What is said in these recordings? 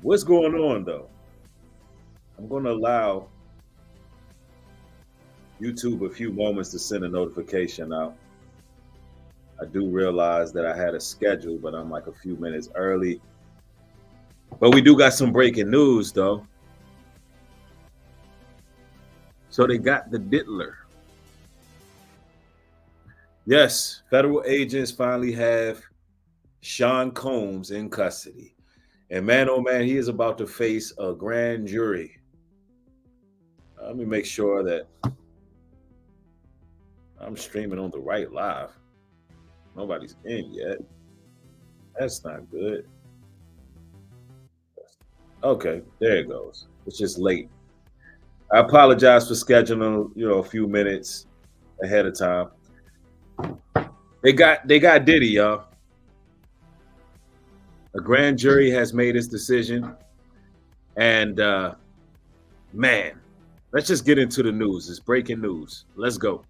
What's going on though? I'm going to allow YouTube a few moments to send a notification out. I do realize that I had a schedule, but I'm like a few minutes early. But we do got some breaking news though. So they got the diddler. Yes, federal agents finally have Sean Combs in custody. And man, oh man, he is about to face a grand jury. Let me make sure that I'm streaming on the right live. Nobody's in yet. That's not good. Okay, there it goes. It's just late. I apologize for scheduling, a few minutes ahead of time. They got Diddy, y'all. A grand jury has made its decision, and man, let's just get into the news. It's breaking news. Let's go.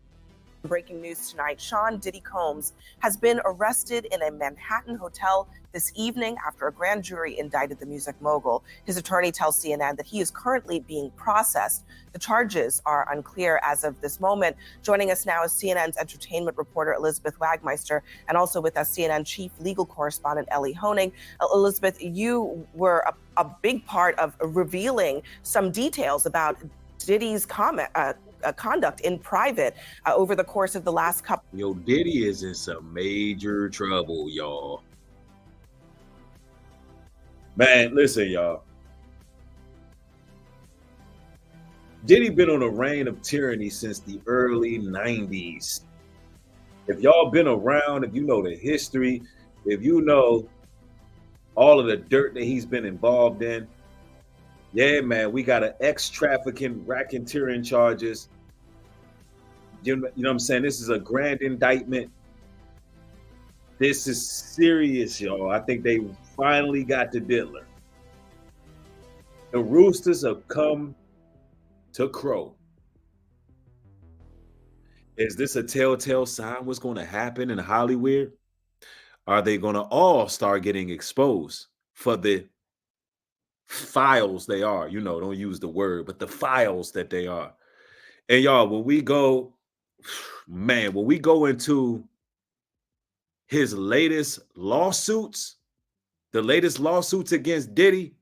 Breaking news tonight, Sean Diddy Combs has been arrested in a Manhattan hotel this evening after a grand jury indicted the music mogul. His attorney tells CNN that he is currently being processed. The charges are unclear as of this moment. Joining us now is CNN's entertainment reporter Elizabeth Wagmeister, and also with us CNN chief legal correspondent Ellie Honing. Elizabeth, you were a big part of revealing some details about Diddy's conduct in private over the course of the last couple. Yo, Diddy is in some major trouble, y'all. Man, listen, y'all. Diddy been on a reign of tyranny since the early 90s. If y'all been around, if you know the history, if you know all of the dirt that he's been involved in, yeah, man, we got an ex-trafficking, racketeering charges. You know what I'm saying? This is a grand indictment. This is serious, y'all. I think they finally got the diddler. The roosters have come to crow. Is this a telltale sign what's going to happen in Hollywood? Are they going to all start getting exposed for the files they are? Don't use the word, but the files that they are. And y'all, when we go into his latest lawsuits, the latest lawsuits against Diddy,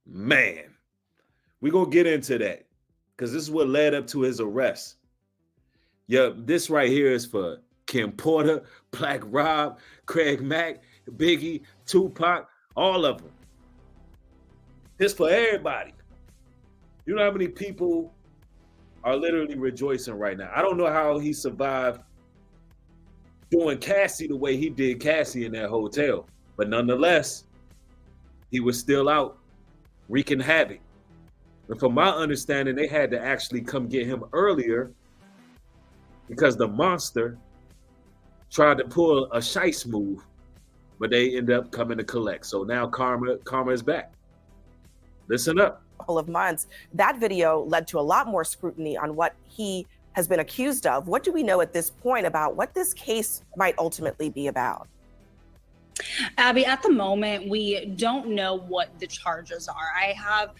man, we're going to get into that because this is what led up to his arrest. Yeah, this right here is for Kim Porter, Black Rob, Craig Mack, Biggie, Tupac, all of them. This for everybody. You know how many people are literally rejoicing right now? I don't know how he survived doing Cassie the way he did Cassie in that hotel. But nonetheless, he was still out wreaking havoc. And from my understanding, they had to actually come get him earlier because the monster tried to pull a shice move, but they end up coming to collect. So now karma is back. Listen up. Couple of months, that video led to a lot more scrutiny on what he has been accused of. What do we know at this point about what this case might ultimately be about? Abby, at the moment, we don't know what the charges are. I have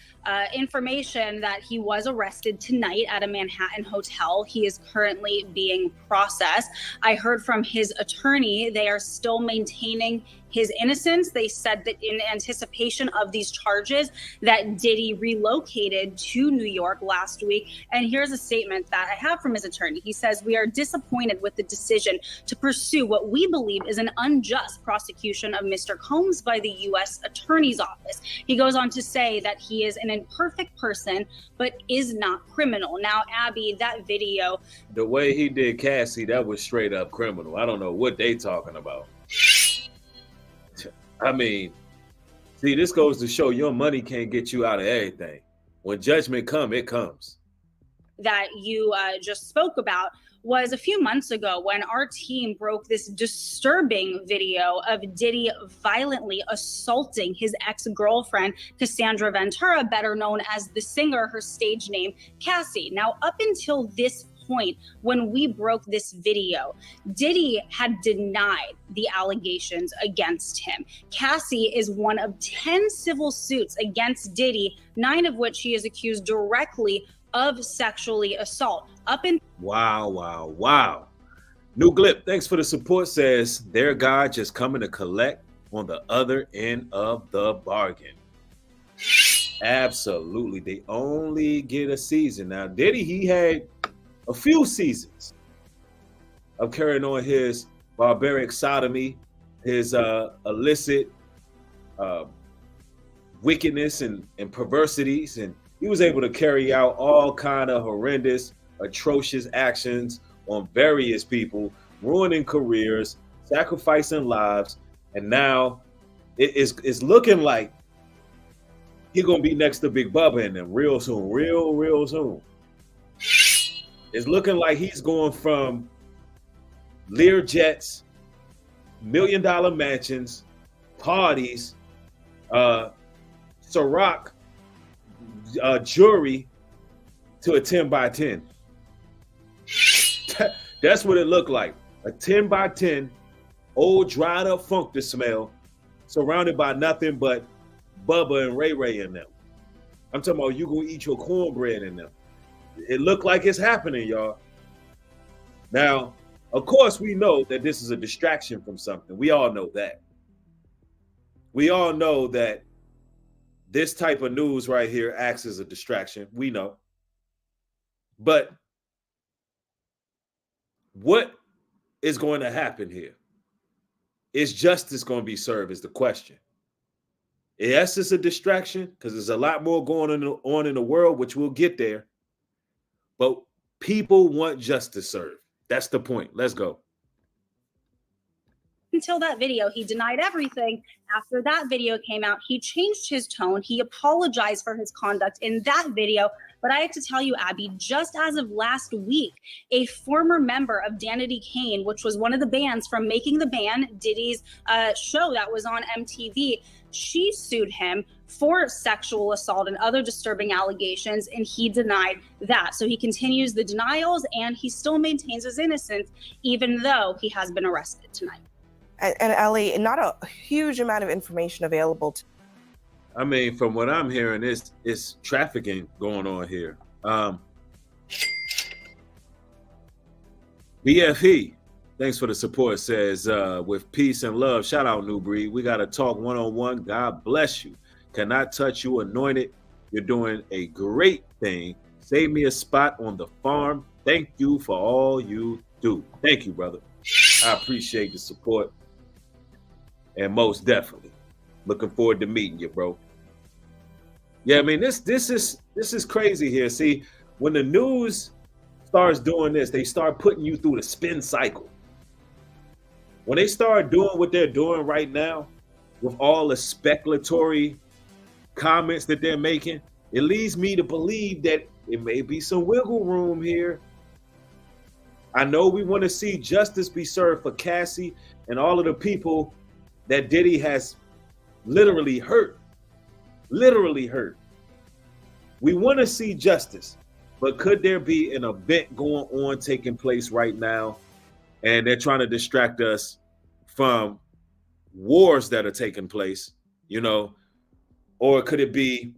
information that he was arrested tonight at a Manhattan hotel. He is currently being processed. I heard from his attorney, they are still maintaining his innocence. They said that in anticipation of these charges that Diddy relocated to New York last week. And here's a statement that I have from his attorney. He says, "We are disappointed with the decision to pursue what we believe is an unjust prosecution of Mr. Combs by the U.S. Attorney's Office." He goes on to say that he is an imperfect person, but is not criminal. Now, Abby, that video. The way he did Cassie, that was straight up criminal. I don't know what they talking about. I mean, see, this goes to show your money can't get you out of everything. When judgment comes, it comes. That you just spoke about was a few months ago when our team broke this disturbing video of Diddy violently assaulting his ex-girlfriend, Cassandra Ventura, better known as the singer, her stage name, Cassie. Now, up until this point, when we broke this video, Diddy had denied the allegations against him. Cassie is one of 10 civil suits against Diddy, 9 of which he is accused directly of sexually assault. Wow. New Glip, thanks for the support, says their guy just coming to collect on the other end of the bargain. Absolutely. They only get a season. Now, Diddy, he had a few seasons of carrying on his barbaric sodomy, his illicit wickedness and perversities, and he was able to carry out all kind of horrendous, atrocious actions on various people, ruining careers, sacrificing lives, and now it's looking like he's gonna be next to Big Bubba in them real soon, real soon. It's looking like he's going from Lear jets, $1 million mansions, parties, Ciroc jewelry to a 10 by 10. That's what it looked like. A 10 by 10, old dried up funk to smell, surrounded by nothing but Bubba and Ray Ray in them. I'm talking about you gonna eat your cornbread in them. It looked like it's happening, y'all. Now, of course, we know that this is a distraction from something. We all know that. We all know that this type of news right here acts as a distraction. We know. But what is going to happen here? Is justice going to be served is the question. Yes, it's a distraction because there's a lot more going on in the world, which we'll get there. But people want justice served. That's the point. Let's go. Until that video, he denied everything. After that video came out, he changed his tone. He apologized for his conduct in that video. But I have to tell you, Abby, just as of last week, a former member of Danity Kane, which was one of the bands from Making the Band, Diddy's show that was on MTV, she sued him for sexual assault and other disturbing allegations, and he denied that. So he continues the denials, and he still maintains his innocence, even though he has been arrested tonight. And Ellie, not a huge amount of information available. I mean, from what I'm hearing, it's trafficking going on here. BFE, thanks for the support, says, with peace and love. Shout out, New Breed. We got to talk one-on-one. God bless you. Cannot touch you, anointed. You're doing a great thing. Save me a spot on the farm. Thank you for all you do. Thank you, brother. I appreciate the support. And most definitely, looking forward to meeting you, bro. Yeah, I mean, this is crazy here. See, when the news starts doing this, they start putting you through the spin cycle. When they start doing what they're doing right now, with all the speculatory comments that they're making, it leads me to believe that it may be some wiggle room here. I know we want to see justice be served for Cassie and all of the people that Diddy has literally hurt. Literally hurt. We want to see justice, but could there be an event going on taking place right now, and they're trying to distract us from wars that are taking place, you know? Or could it be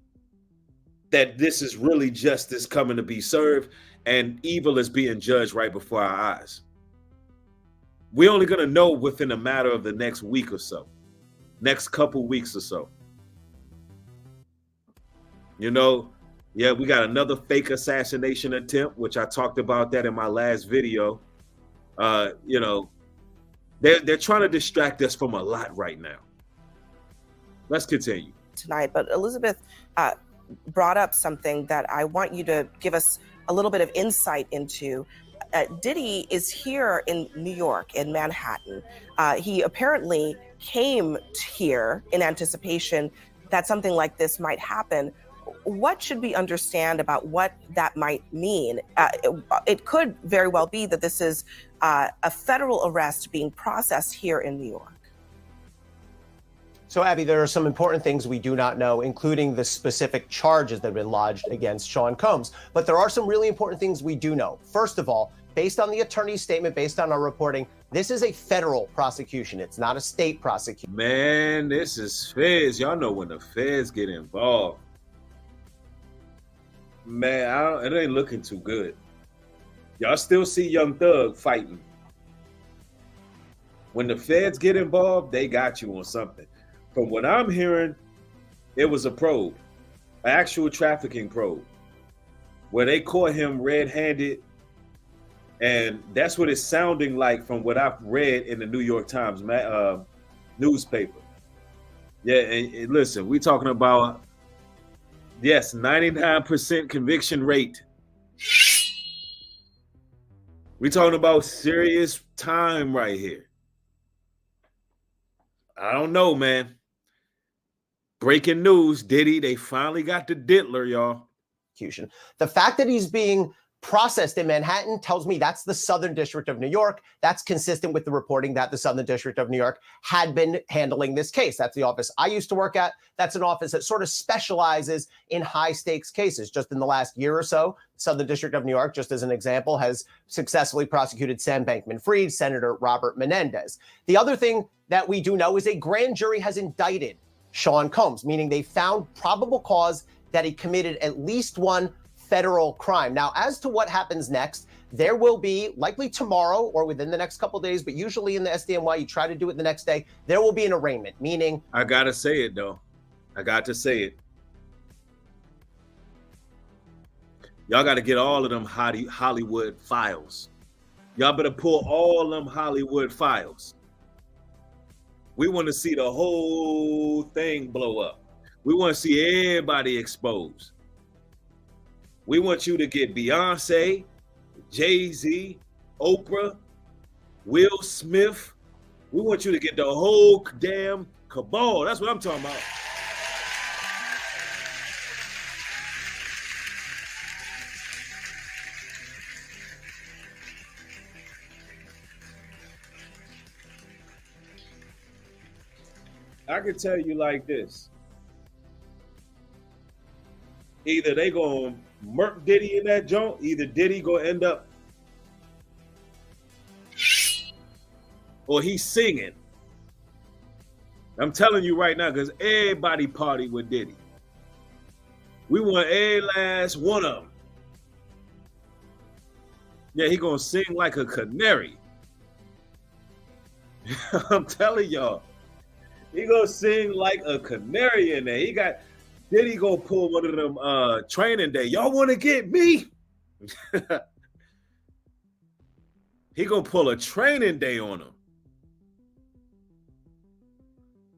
that this is really justice coming to be served and evil is being judged right before our eyes? We're only going to know within a matter of the next week or so, next couple weeks or so. You know, yeah, we got another fake assassination attempt, which I talked about that in my last video. You know, they're trying to distract us from a lot right now. Let's continue. Tonight, but Elizabeth brought up something that I want you to give us a little bit of insight into. Diddy is here in New York, in Manhattan. He apparently came here in anticipation that something like this might happen. What should we understand about what that might mean? It could very well be that this is a federal arrest being processed here in New York. So, Abby, there are some important things we do not know, including the specific charges that have been lodged against Sean Combs. But there are some really important things we do know. First of all, based on the attorney's statement, based on our reporting, this is a federal prosecution. It's not a state prosecution. Man, this is feds. Y'all know when the feds get involved. Man, it ain't looking too good. Y'all still see Young Thug fighting. When the feds get involved, they got you on something. From what I'm hearing, it was a probe, an actual trafficking probe, where they caught him red-handed. And that's what it's sounding like from what I've read in the New York Times newspaper. Yeah, and listen, we're talking about, yes, 99% conviction rate. We're talking about serious time right here. I don't know, man. Breaking news, Diddy, they finally got the diddler, y'all. The fact that he's being processed in Manhattan tells me that's the Southern District of New York. That's consistent with the reporting that the Southern District of New York had been handling this case. That's the office I used to work at. That's an office that sort of specializes in high stakes cases. Just in the last year or so, Southern District of New York, just as an example, has successfully prosecuted Sam Bankman-Fried, Senator Robert Menendez. The other thing that we do know is a grand jury has indicted Sean Combs, meaning they found probable cause that he committed at least one federal crime. Now, as to what happens next, there will be, likely tomorrow or within the next couple of days, but usually in the SDNY, you try to do it the next day, there will be an arraignment, meaning... I got to say it, though. I got to say it. Y'all got to get all of them Hollywood files. Y'all better pull all them Hollywood files. We want to see the whole thing blow up. We want to see everybody exposed. We want you to get Beyonce, Jay-Z, Oprah, Will Smith. We want you to get the whole damn cabal. That's what I'm talking about. I can tell you like this. Either they gonna murk Diddy in that joint, either Diddy gonna end up, or he's singing. I'm telling you right now, because everybody party with Diddy. We want every last one of them. Yeah, he gonna sing like a canary. I'm telling y'all, he gonna sing like a canary in there. He got Diddy gonna pull one of them training day. Y'all want to get me? He gonna pull a training day on him.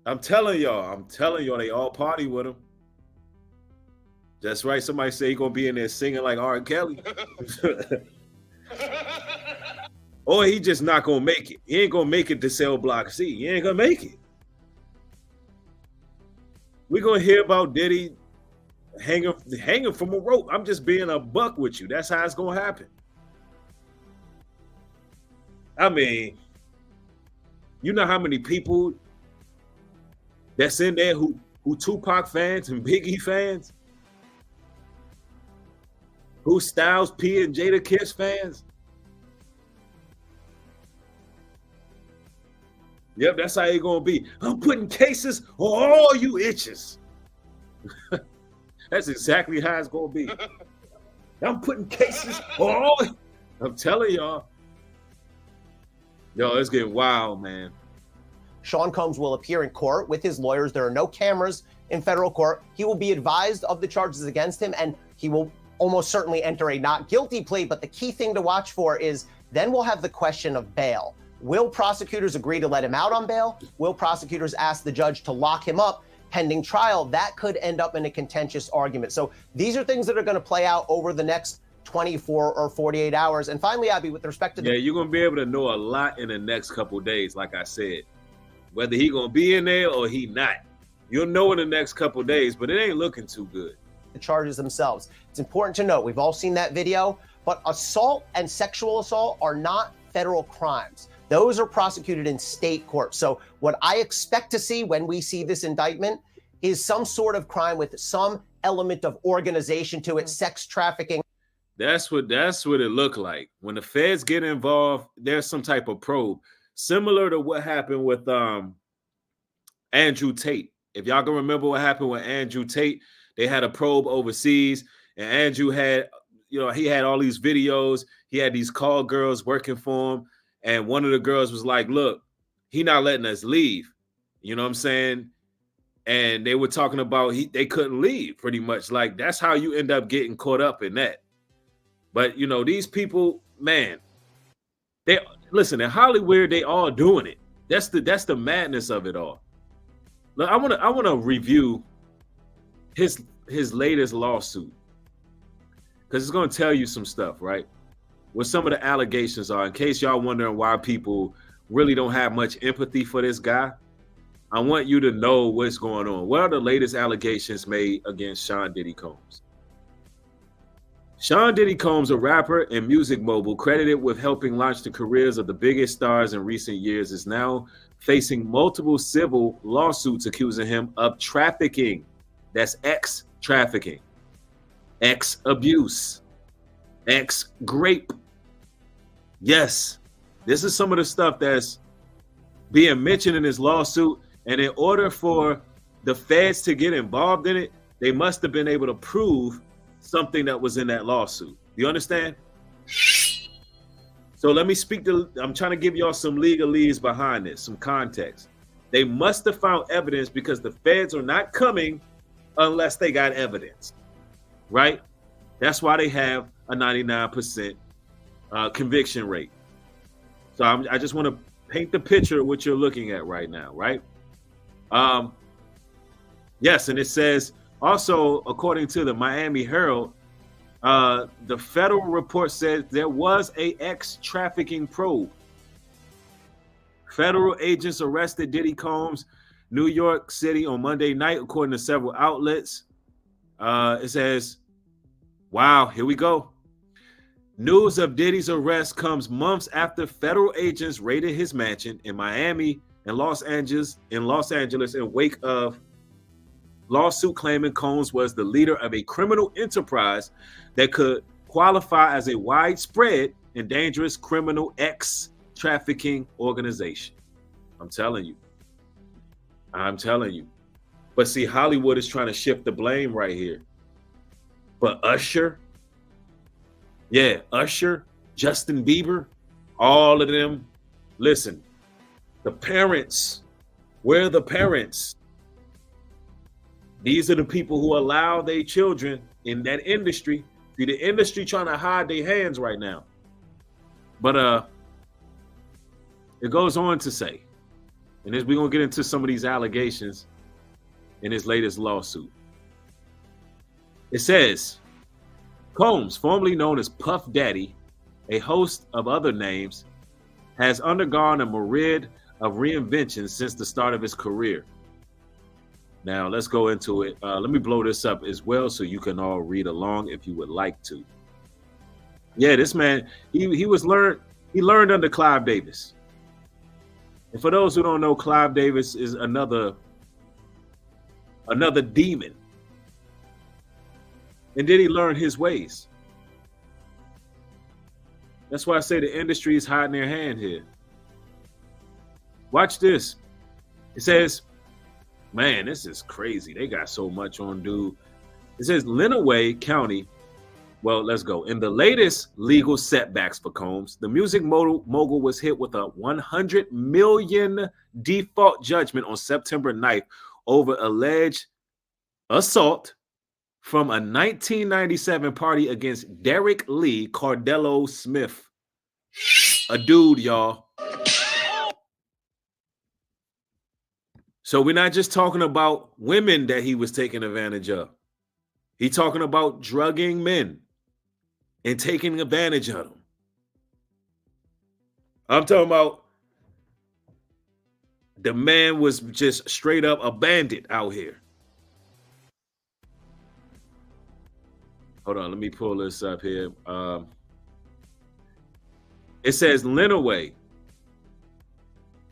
I'm telling y'all, they all party with him. That's right. Somebody say he gonna be in there singing like R. Kelly. Or he just not gonna make it. He ain't gonna make it to Cell Block C. He ain't gonna make it. We're gonna hear about Diddy hanging from a rope. I'm just being a buck with you. That's how it's gonna happen. I mean, you know how many people that's in there who Tupac fans and Biggie fans? Who Styles P and Jada Kiss fans? Yep, that's how it's gonna be. I'm putting cases on all you itches. That's exactly how it's gonna be. I'm putting cases on all. I'm telling y'all. Yo, it's getting wild, man. Sean Combs will appear in court with his lawyers. There are no cameras in federal court. He will be advised of the charges against him, and he will almost certainly enter a not guilty plea. But the key thing to watch for is then we'll have the question of bail. Will prosecutors agree to let him out on bail? Will prosecutors ask the judge to lock him up pending trial? That could end up in a contentious argument. So these are things that are going to play out over the next 24 or 48 hours. And finally, Abby, with respect to yeah, you're going to be able to know a lot in the next couple of days, like I said. Whether he going to be in there or he not. You'll know in the next couple of days, but it ain't looking too good. The charges themselves. It's important to note, we've all seen that video, but assault and sexual assault are not federal crimes. Those are prosecuted in state court. So what I expect to see when we see this indictment is some sort of crime with some element of organization to it, sex trafficking. That's what it looked like. When the feds get involved, there's some type of probe, similar to what happened with Andrew Tate. If y'all can remember what happened with Andrew Tate, they had a probe overseas, and Andrew had, he had all these videos. He had these call girls working for him, and one of the girls was like, "Look, he not letting us leave." You know what I'm saying? And they were talking about they couldn't leave, pretty much. Like, that's how you end up getting caught up in that. But these people, man, they listen, in Hollywood, they all doing it. That's the madness of it all. Look, I want to review his latest lawsuit, because it's going to tell you some stuff, right? What some of the allegations are, in case y'all wondering why people really don't have much empathy for this guy. I want you to know what's going on. What are the latest allegations made against Sean Diddy Combs? Sean Diddy Combs, a rapper and music mogul credited with helping launch the careers of the biggest stars in recent years, is now facing multiple civil lawsuits accusing him of trafficking. That's ex-trafficking, ex-abuse, ex-grape. Yes, this is some of the stuff that's being mentioned in this lawsuit. And in order for the feds to get involved in it, they must have been able to prove something that was in that lawsuit. You understand? So let me I'm trying to give y'all some legalese behind this, some context. They must have found evidence, because the feds are not coming unless they got evidence, right? That's why they have a 99% conviction rate. So I just want to paint the picture of what you're looking at right now, right? Yes, and it says also, according to the Miami Herald, the federal report says there was a ex-trafficking probe. Federal agents arrested Diddy Combs, New York City on Monday night, according to several outlets. It says, wow, here we go. News of Diddy's arrest comes months after federal agents raided his mansion in Miami and Los Angeles in wake of lawsuit claiming Combs was the leader of a criminal enterprise that could qualify as a widespread and dangerous criminal ex-trafficking organization. I'm telling you. But see, Hollywood is trying to shift the blame right here. But Usher, Justin Bieber, all of them, listen, the parents, where are the parents? These are the people who allow their children in that industry. See, the industry trying to hide their hands right now. But it goes on to say, and as we're going to get into some of these allegations in his latest lawsuit. It says, Combs, formerly known as Puff Daddy, a host of other names, has undergone a myriad of reinventions since the start of his career. Now, let's go into it. Let me blow this up as well so you can all read along if you would like to. Yeah, this man, he learned under Clive Davis. And for those who don't know, Clive Davis is another demon. And then he learned his ways. That's why I say the industry is hiding their hand here. Watch this. It says, man, this is crazy. They got so much on, dude. It says Lenawee County. Well, let's go. In the latest legal setbacks for Combs, the music mogul was hit with a $100 million default judgment on September 9th over alleged assault from a 1997 party against Derek Lee Cardello Smith. A dude, y'all. So we're not just talking about women that he was taking advantage of. He's talking about drugging men and taking advantage of them. I'm talking about the man was just straight up a bandit out here. Hold on, let me pull this up here. It says Lenawee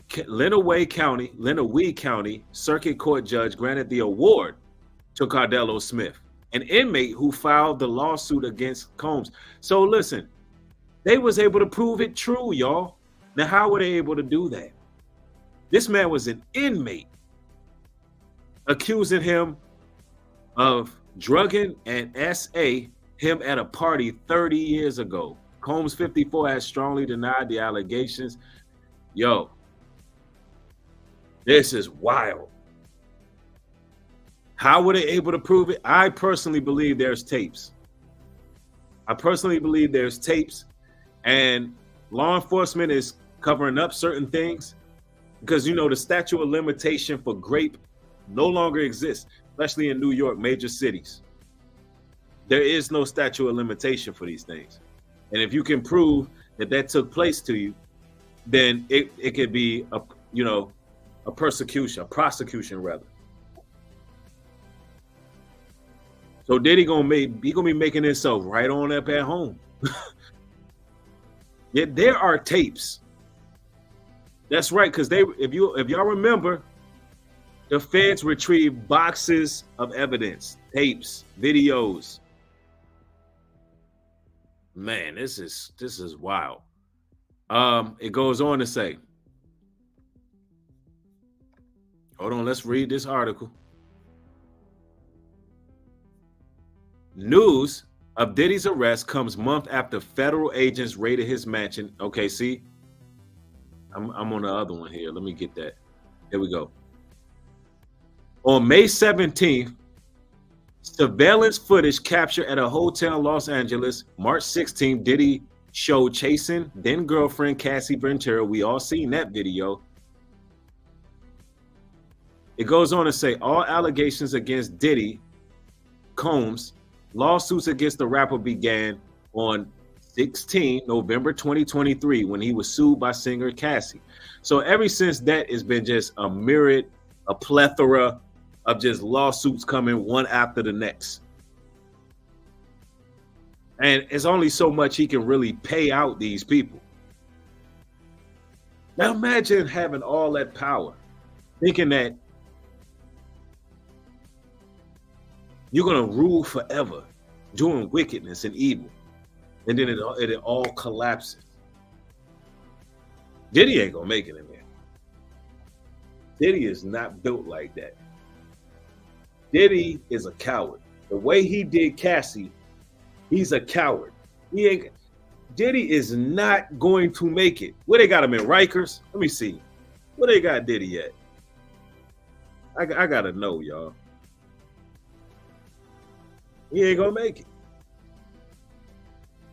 Lenawee County Circuit Court judge granted the award to Cardello Smith, an inmate who filed the lawsuit against Combs. So listen, they was able to prove it true, y'all. Now, how were they able to do that? This man was an inmate, accusing him of drugging and SA him at a party 30 years ago. Combs, 54, has strongly denied the allegations. Yo, this is wild. How were they able to prove it? I personally believe there's tapes. And law enforcement is covering up certain things because, you know, the statute of limitation for grape no longer exists, especially in New York, major cities. There is no statute of limitation for these things. And if you can prove that that took place to you, then it could be a prosecution rather. So Diddy gonna be making himself right on up at home. Yet there are tapes. That's right, because if y'all remember, the feds retrieved boxes of evidence, tapes, videos. Man, this is wild. It goes on to say, hold on, let's read this article. News of Diddy's arrest comes month after federal agents raided his mansion. Okay, see, I'm on the other one here. Let me get that. Here we go. On May 17th, surveillance footage captured at a hotel in Los Angeles. March 16th, Diddy showed chasing then girlfriend Cassie Ventura. We all seen that video. It goes on to say all allegations against Diddy Combs. Lawsuits against the rapper began on 16 November 2023 when he was sued by singer Cassie. So ever since that, it's been just a plethora of just lawsuits coming one after the next. And it's only so much he can really pay out these people. Now imagine having all that power, thinking that you're gonna rule forever, doing wickedness and evil, and then it all collapses. Diddy ain't gonna make it in there. Diddy is not built like that. Diddy is a coward. The way he did Cassie, he's a coward. Diddy is not going to make it. Where they got him in Rikers? Let me see. Where they got Diddy at? I gotta know, y'all. He ain't gonna make it.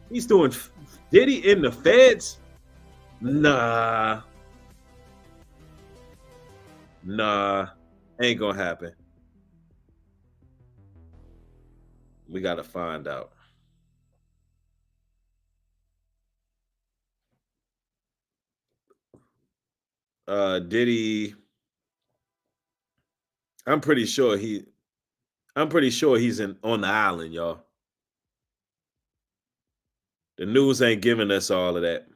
He's doing Diddy in the feds? Nah, ain't gonna happen. We gotta find out. Diddy, I'm pretty sure he's on the island, y'all. The news ain't giving us all of that.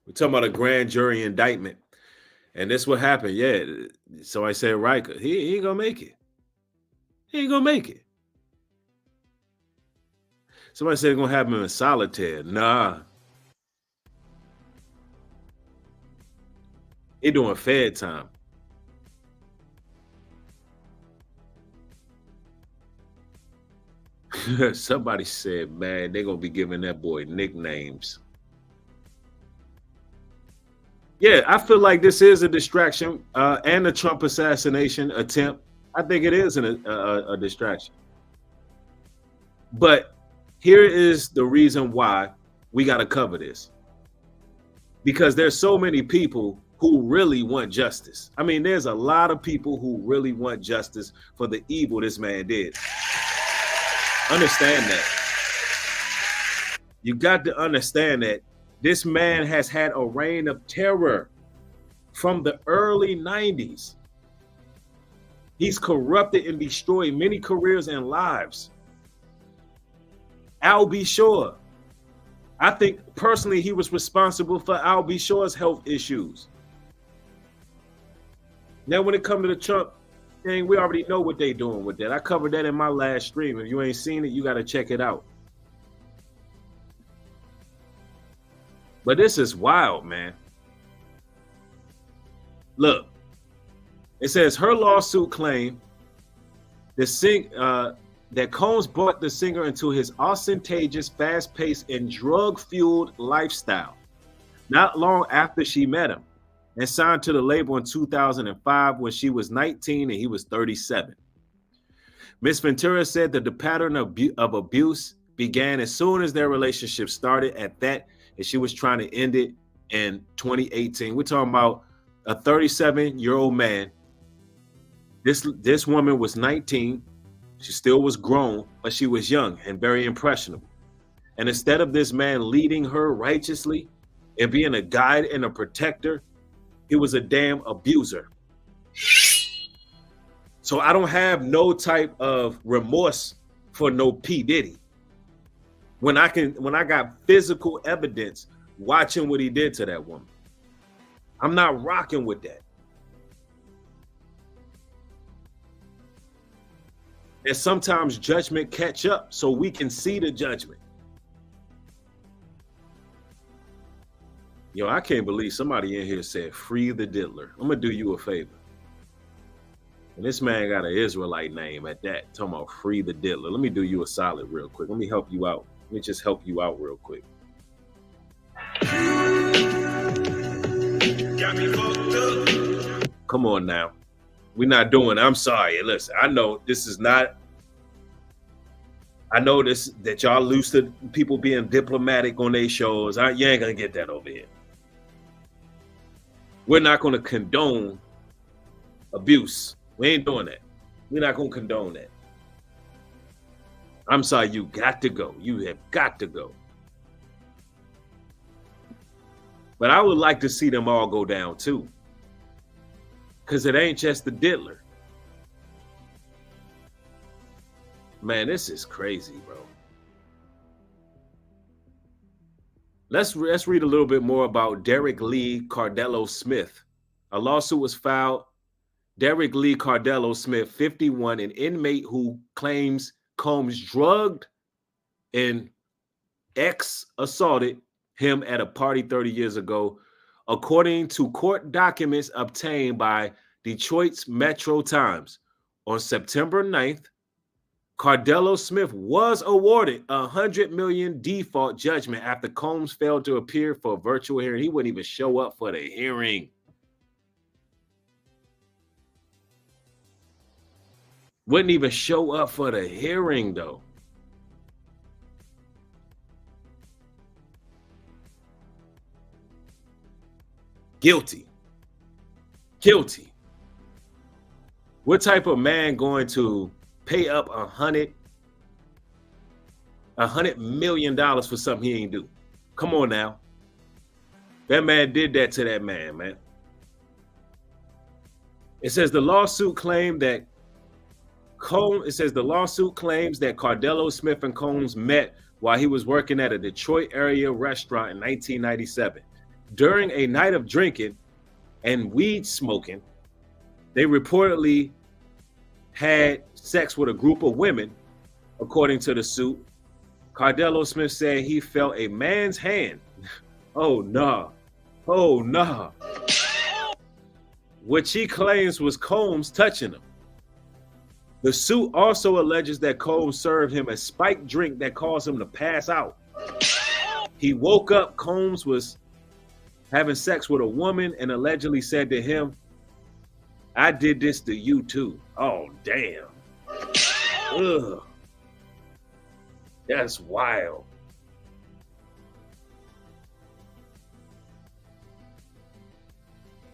We're talking about a grand jury indictment. And this what happened. Yeah. So I said, Riker, he ain't gonna make it. He ain't gonna make it. Somebody said it's gonna have him in solitaire. Nah. He doing Fed time. Somebody said, man, they're gonna be giving that boy nicknames. Yeah, I feel like this is a distraction and a Trump assassination attempt. I think it is a distraction. But here is the reason why we got to cover this. Because there's so many people who really want justice. I mean, there's a lot of people who really want justice for the evil this man did. Understand that. You got to understand that this man has had a reign of terror from the early 90s. He's corrupted and destroyed many careers and lives. Al B. Sure. I think personally he was responsible for Al B. Shore's health issues. Now, when it comes to the Trump thing, we already know what they're doing with that. I covered that in my last stream. If you ain't seen it, you got to check it out. But this is wild, man. Look, it says her lawsuit claimed that Combs brought the singer into his ostentatious, fast-paced, and drug-fueled lifestyle not long after she met him and signed to the label in 2005 when she was 19 and he was 37. Ms. Ventura said that the pattern of abuse began as soon as their relationship started at that, and she was trying to end it in 2018. We're talking about a 37-year-old man. This woman was 19. She still was grown, but she was young and very impressionable. And instead of this man leading her righteously and being a guide and a protector, he was a damn abuser. So I don't have no type of remorse for no P. Diddy. When I got physical evidence watching what he did to that woman. I'm not rocking with that. And sometimes judgment catch up so we can see the judgment. Yo, I can't believe somebody in here said, free the diddler. I'm going to do you a favor. And this man got an Israelite name at that. Talking about free the diddler. Let me do you a solid real quick. Let me help you out. Let me just help you out real quick. Come on now. We're not doing, I'm sorry. Listen, I know this is not, I know this, that y'all used to people being diplomatic on their shows. You ain't going to get that over here. We're not going to condone abuse. We ain't doing that. We're not going to condone that. I'm sorry, you got to go. You have got to go. But I would like to see them all go down too. Because it ain't just the diddler. Man, this is crazy, bro. Let's read a little bit more about Derek Lee Cardello Smith. A lawsuit was filed. Derek Lee Cardello Smith, 51, an inmate who claims Combs drugged and assaulted him at a party 30 years ago, according to court documents obtained by Detroit's Metro Times. On September 9th, Cardello Smith was awarded $100 million default judgment after Combs failed to appear for a virtual hearing. He wouldn't even show up for the hearing. Wouldn't even show up for the hearing, though. Guilty. Guilty. What type of man going to pay up $100 million for something he ain't do? Come on now. That man did that to that man. It says the lawsuit claimed that Cardello Smith and Combs met while he was working at a Detroit area restaurant in 1997. During a night of drinking and weed smoking, they reportedly had sex with a group of women, according to the suit. Cardello Smith said he felt a man's hand. Oh, nah. Oh, nah. Which he claims was Combs touching him. The suit also alleges that Combs served him a spiked drink that caused him to pass out. He woke up, Combs was having sex with a woman and allegedly said to him, I did this to you too. Oh, damn. Ugh. That's wild.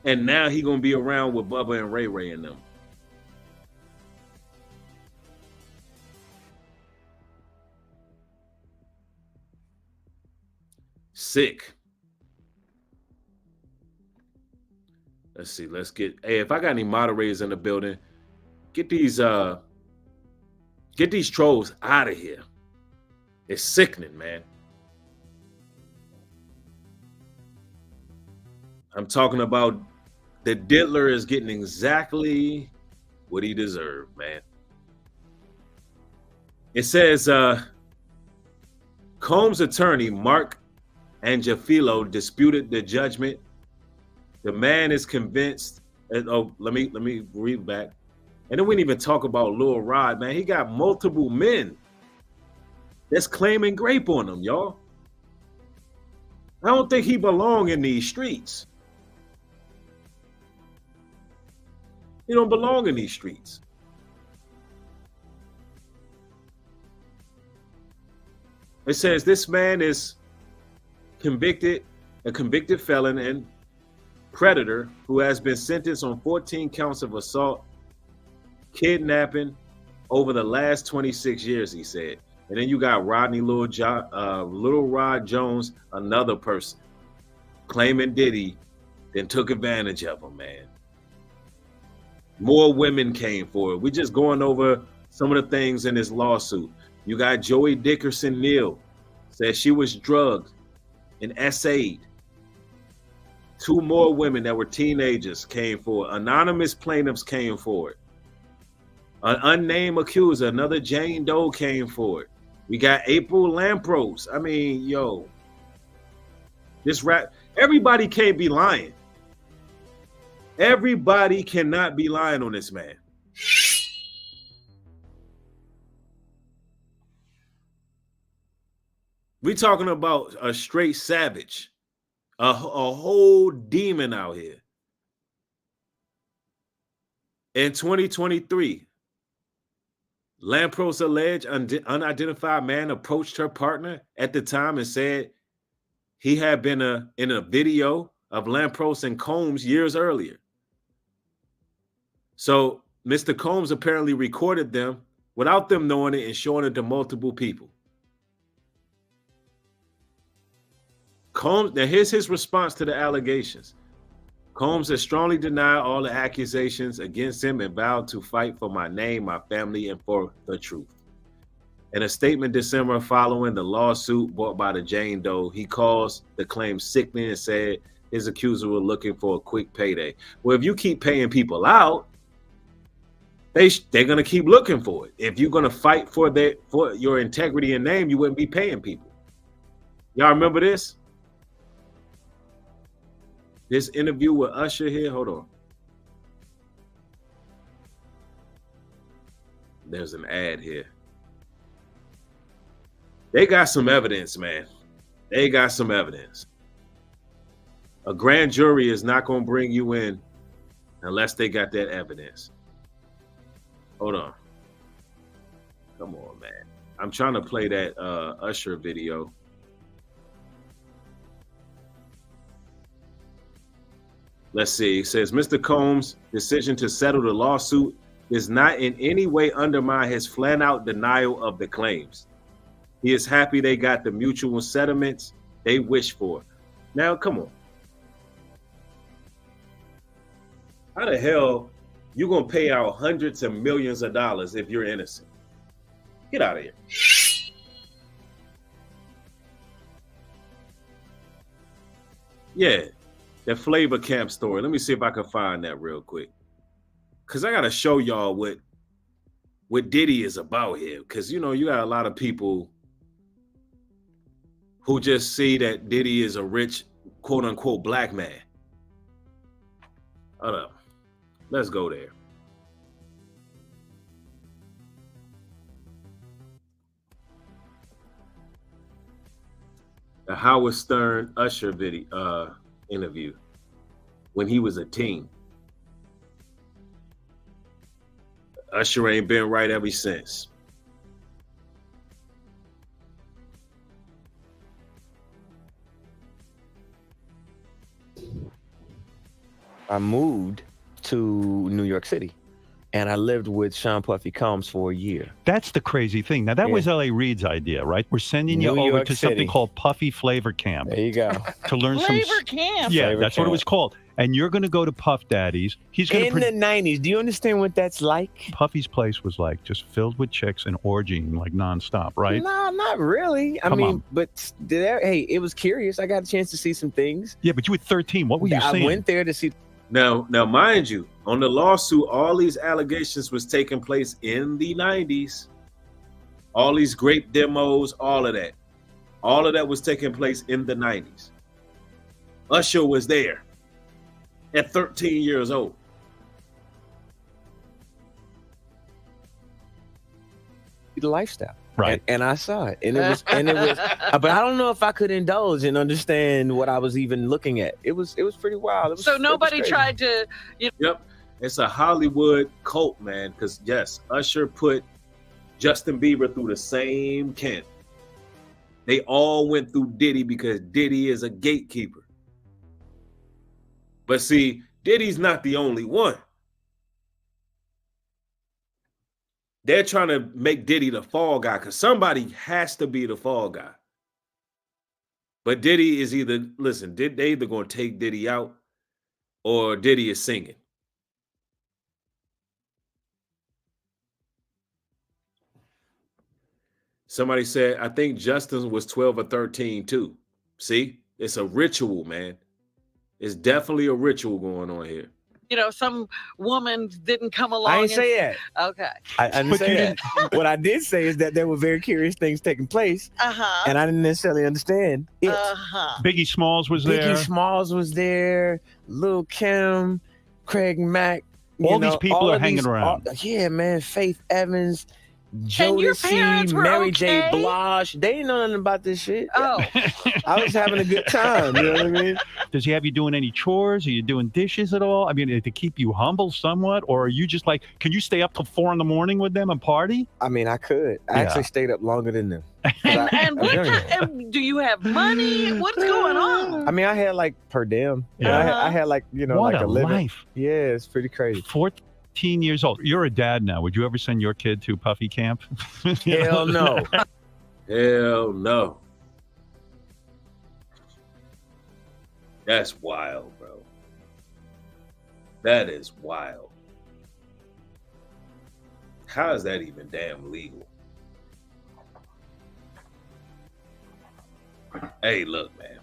And now he gonna be around with Bubba and Ray Ray and them. Sick. Let's see. Let's get. Hey, if I got any moderators in the building, get these trolls out of here. It's sickening, man. I'm talking about the diddler is getting exactly what he deserved, man. It says Combs' attorney, Mark Angefilo, disputed the judgment. The man is convinced. Oh, let me read back. And then we didn't even talk about Lil Rod, man. He got multiple men that's claiming grape on him, y'all. I don't think he belong in these streets. He don't belong in these streets. It says this man is a convicted felon and predator who has been sentenced on 14 counts of assault, kidnapping over the last 26 years, he said. And then you got Rodney Little Rod Jones, another person, claiming Diddy then took advantage of him, man. More women came forward. We're just going over some of the things in this lawsuit. You got Joey Dickerson Neal, said she was drugged and essayed. 2 more women that were teenagers came forward. Anonymous plaintiffs came forward. An unnamed accuser, another Jane Doe, came forward. We got April Lampros. I mean, yo, this everybody can't be lying. Everybody cannot be lying on this man. We talking about a straight savage, a whole demon out here. In 2023, Lampros alleged unidentified man approached her partner at the time and said he had been in a video of Lampros and Combs years earlier. So Mr. Combs apparently recorded them without them knowing it and showing it to multiple people. Combs, now here's his response to the allegations. Combs has strongly denied all the accusations against him and vowed to fight for my name, my family, and for the truth. In a statement December following the lawsuit brought by the Jane Doe, he calls the claim sickening and said his accusers were looking for a quick payday. Well, if you keep paying people out, they're going to keep looking for it. If you're going to fight for your integrity and name, you wouldn't be paying people. Y'all remember this? This interview with Usher here, hold on. There's an ad here. They got some evidence, man. They got some evidence. A grand jury is not going to bring you in unless they got that evidence. Hold on. Come on, man. I'm trying to play that Usher video. Let's see. It says, Mr. Combs' decision to settle the lawsuit does not in any way undermine his flat-out denial of the claims. He is happy they got the mutual settlements they wish for. Now, come on. How the hell you going to pay out hundreds of millions of dollars if you're innocent? Get out of here. Yeah. That Flavor Camp story. Let me see if I can find that real quick. Because I got to show y'all what Diddy is about here. Because, you know, you got a lot of people who just see that Diddy is a rich, quote unquote, black man. Hold up. Let's go there. The Howard Stern Usher video interview when he was a teen. Usher ain't been right ever since. I moved to New York City and I lived with Sean Puffy Combs for a year. That's the crazy thing. Now, that was L.A. Reid's idea, right? We're sending you over to something called Puffy Flavor Camp. There you go. To learn Flavor Camp. Yeah, Flavor that's what it Camp. was called. and you're going to go to Puff Daddy's. He's going in the 90s. Do you understand what that's like? Puffy's place was like just filled with chicks and orgying like nonstop, right? No, not really. I mean, but hey, it was curious. I got a chance to see some things. Yeah, but you were 13. What were you seeing? I went there to see. Now, mind you, on the lawsuit, all these allegations was taking place in the 90s. All these grape demos, all of that. All of that was taking place in the 90s. Usher was there at 13 years old. The lifestyle. Right. And I saw it. And it was but I don't know if I could indulge and understand what I was even looking at. It was pretty wild. So nobody tried to Yep. It's a Hollywood cult, man, because yes, Usher put Justin Bieber through the same camp. They all went through Diddy because Diddy is a gatekeeper. But see, Diddy's not the only one. They're trying to make Diddy the fall guy because somebody has to be the fall guy. But Diddy is either, they either going to take Diddy out or Diddy is singing. Somebody said, I think Justin was 12 or 13 too. See, it's a ritual, man. It's definitely a ritual going on here. Some woman didn't come along. I didn't say that. Okay. I didn't say that. What I did say is that there were very curious things taking place. And I didn't necessarily understand it. Biggie Smalls was there. Biggie Smalls was there. Lil' Kim, Craig Mack. All these people are hanging around. Yeah, man. Faith Evans. And your Jodeci, parents were Mary okay? J. Blige. They didn't know nothing about this shit. Oh. I was having a good time. You know what I mean? Does he have you doing any chores? Are you doing dishes at all? I mean, to keep you humble somewhat? Or are you just like, can you stay up till 4 a.m. with them and party? I mean, I could. I actually stayed up longer than them. And do you have money? What's going on? I mean, I had like per diem. Yeah. I had like, What like a living. life. Yeah, it's pretty crazy. 14 years old. You're a dad now. Would you ever send your kid to Puffy camp? Hell no. Hell no. That's wild, bro. That is wild. How is that even damn legal? Hey, look, man.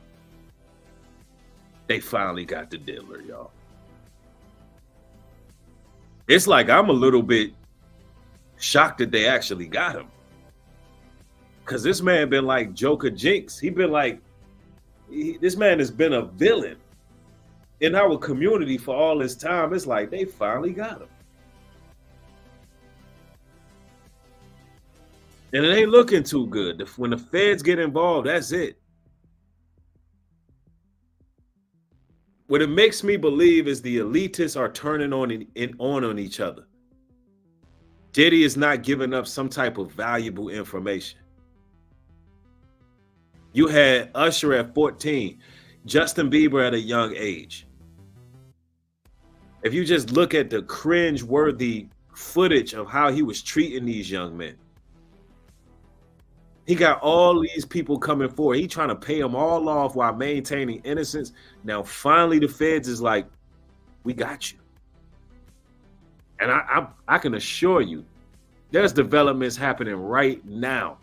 They finally got the dealer, y'all. It's like I'm a little bit shocked that they actually got him. Because this man been like Joker Jinx. He been like, this man has been a villain in our community for all this time. It's like they finally got him. And it ain't looking too good. When the feds get involved, that's it. What it makes me believe is the elitists are turning on each other. Diddy is not giving up some type of valuable information. You had Usher at 14, Justin Bieber at a young age. If you just look at the cringe-worthy footage of how he was treating these young men, he got all these people coming forward. He trying to pay them all off while maintaining innocence. Now, finally, the feds is like, we got you. And I can assure you, there's developments happening right now.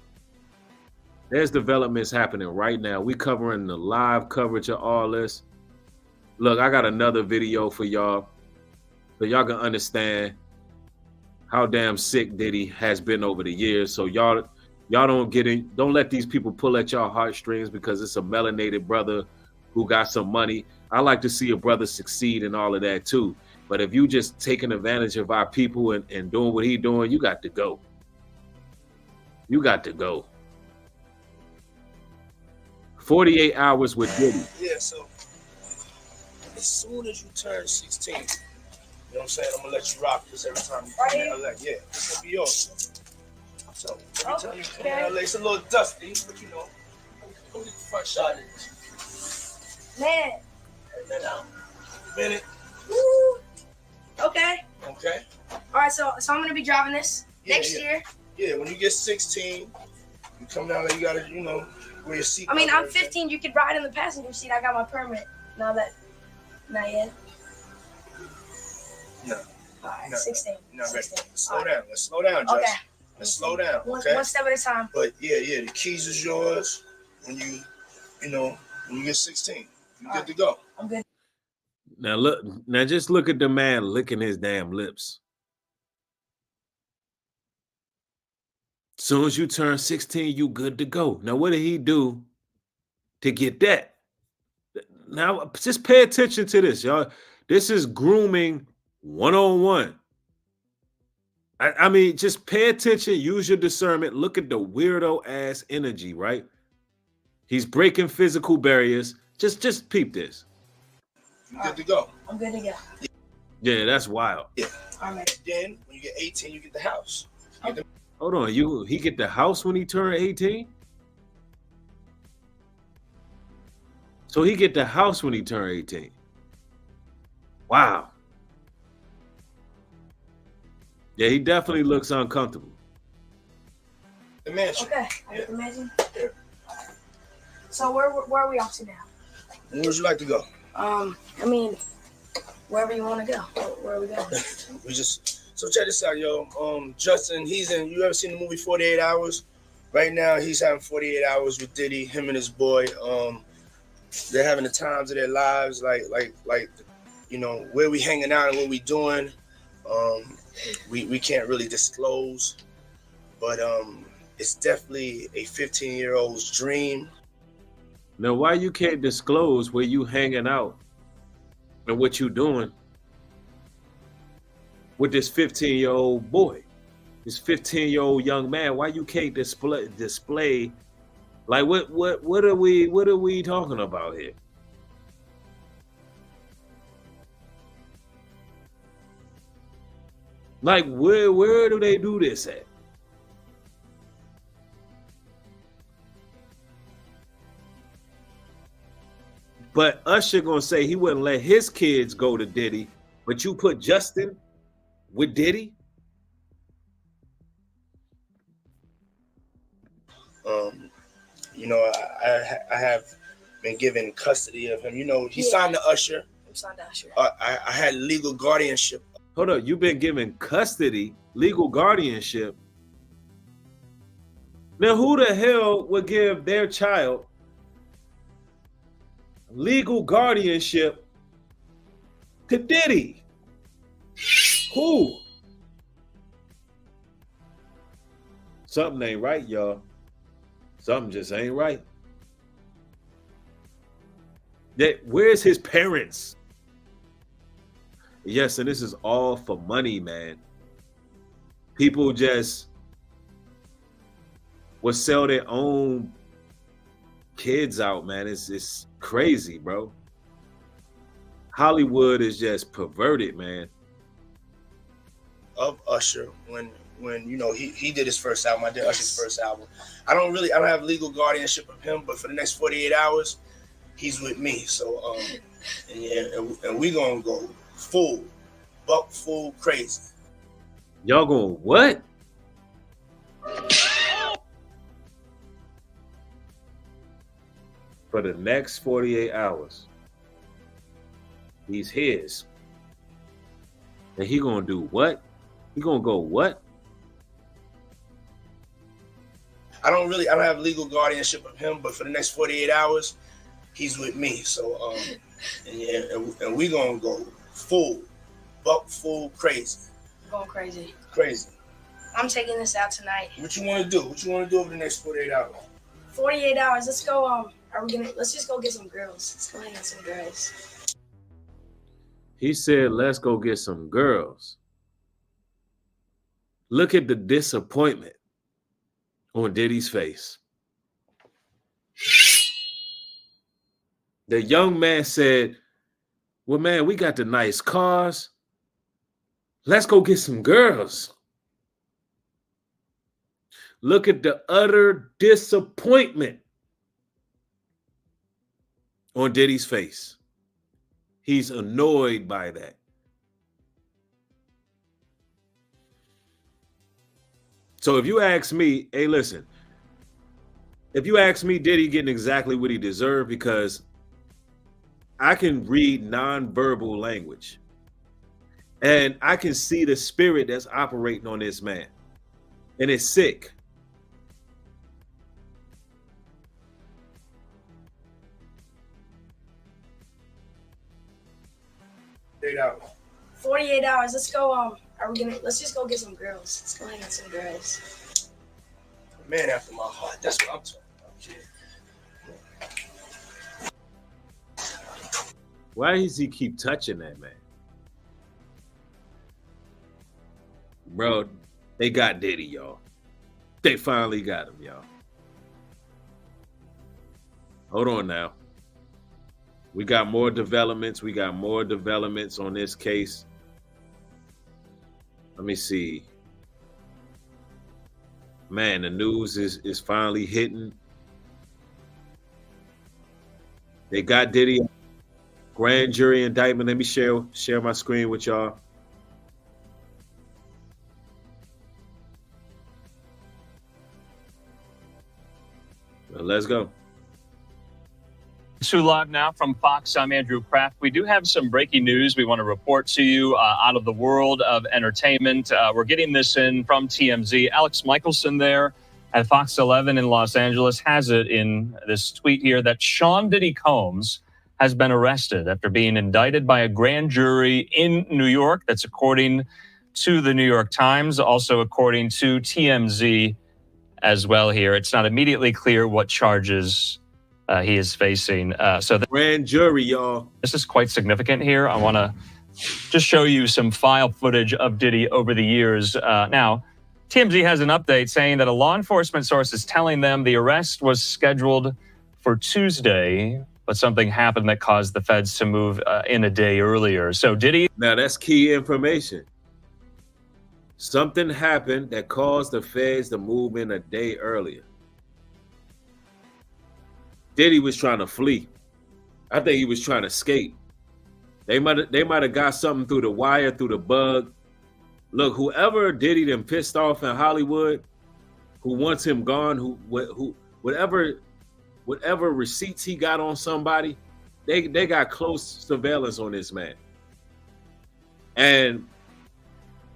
There's developments happening right now. We covering the live coverage of all this. Look, I got another video for y'all, so y'all can understand how damn sick Diddy has been over the years. So y'all don't let these people pull at y'all heartstrings because it's a melanated brother who got some money. I like to see a brother succeed and all of that too. But if you just taking advantage of our people and doing what he doing, you got to go. You got to go. 48 hours with Diddy. Yeah, so as soon as you turn 16, you know what I'm saying? I'm gonna let you rock this every time you come in LA. Yeah, this gonna be yours. So every time you come in LA, it's a little dusty, but you know, go get the front shot in this. Man. And then minute. Woo. Okay. Okay. All right, so I'm gonna be driving this next year. Yeah, when you get 16, you come down there, you gotta, wear your seat. I mean, I'm 15. You could ride in the passenger seat. I got my permit. Now that. Not yet. No. All right, No. 16. No, 16. slow down. Let's slow down, Justin. Okay. Let's slow down. One Okay. step at a time. But yeah, the keys is yours when you get 16. You good to go. I'm good. Now just look at the man licking his damn lips. Soon as you turn 16, you good to go. Now, what did he do to get that? Now, just pay attention to this, y'all. This is grooming 101. I mean, just pay attention, use your discernment. Look at the weirdo ass energy, right? He's breaking physical barriers. Just peep this. You good to go. I'm good to go. Yeah, that's wild. Yeah. All right. Then when you get 18, you get the house. Hold on, he get the house when he turned 18? So he get the house when he turned 18. Wow. Yeah, he definitely looks uncomfortable. The mansion. Okay. I get the mansion. So where are we off to now? Where would you like to go? I mean, wherever you want to go. Where are we going? So check this out, yo. Justin, you ever seen the movie 48 Hours? Right now, he's having 48 hours with Diddy, him and his boy. They're having the times of their lives, like, where we hanging out and what we doing. We can't really disclose, but it's definitely a 15-year-old's dream. Now, why you can't disclose where you hanging out and what you doing with this 15-year-old boy, this 15-year-old young man? Why you can't display? Like, what are we talking about here? Like, where do they do this at? But Usher gonna say he wouldn't let his kids go to Diddy, but you put Justin with Diddy? I have been given custody of him. He signed to Usher. I'm signed to Usher. I had legal guardianship. Hold up, you've been given custody, legal guardianship. Now, who the hell would give their child legal guardianship to Diddy? Who? Something ain't right, y'all. Something just ain't right. Where's his parents? Yes, and this is all for money, man. People just will sell their own kids out, man. It's crazy, bro. Hollywood is just perverted, man. Of Usher when he did his first album. I did Usher's first album. I don't have legal guardianship of him, but for the next 48 hours, he's with me. So and we gonna go full crazy. Y'all going what? For the next 48 hours, he's his. And he gonna do what? He gonna go what? I don't have legal guardianship of him, but for the next 48 hours, he's with me. So and we gonna go full crazy. Going crazy. Crazy. I'm taking this out tonight. What you want to do? What you want to do over the next 48 hours? 48 hours. Let's go. Let's just go get some girls. Let's go get some girls. He said, let's go get some girls. Look at the disappointment on Diddy's face. The young man said, well, man, we got the nice cars. Let's go get some girls. Look at the utter disappointment on Diddy's face. He's annoyed by that. So if you ask me, hey, listen, if you ask me, Diddy getting exactly what he deserved, because I can read nonverbal language. And I can see the spirit that's operating on this man. And it's sick. $8. 48 hours. Let's go. Let's just go get some girls. Let's go hang out some girls. Man after my heart. That's what I'm talking about, kid. Why does he keep touching that man? Bro, they got Diddy, y'all. They finally got him, y'all. Hold on now. We got more developments. We got more developments on this case. Let me see. Man, the news is finally hitting. They got Diddy. Grand jury indictment. Let me share my screen with y'all. Well, let's go. To live now from Fox, I'm Andrew Kraft. We do have some breaking news we want to report to you out of the world of entertainment. We're getting this in from TMZ. Alex Michelson there at Fox 11 in Los Angeles has it in this tweet here that Sean Diddy Combs has been arrested after being indicted by a grand jury in New York. That's according to the New York Times, also according to TMZ as well here. It's not immediately clear what charges he is facing. So the grand jury, y'all. This is quite significant here. I want to just show you some file footage of Diddy over the years. Now, TMZ has an update saying that a law enforcement source is telling them the arrest was scheduled for Tuesday, but something happened that caused the feds to move in a day earlier. So Diddy... Now, that's key information. Something happened that caused the feds to move in a day earlier. Diddy was trying to flee. I think he was trying to escape. They might have got something through the wire, through the bug. Look, whoever Diddy them pissed off in Hollywood, who wants him gone, whatever receipts he got on somebody, they got close surveillance on this man. And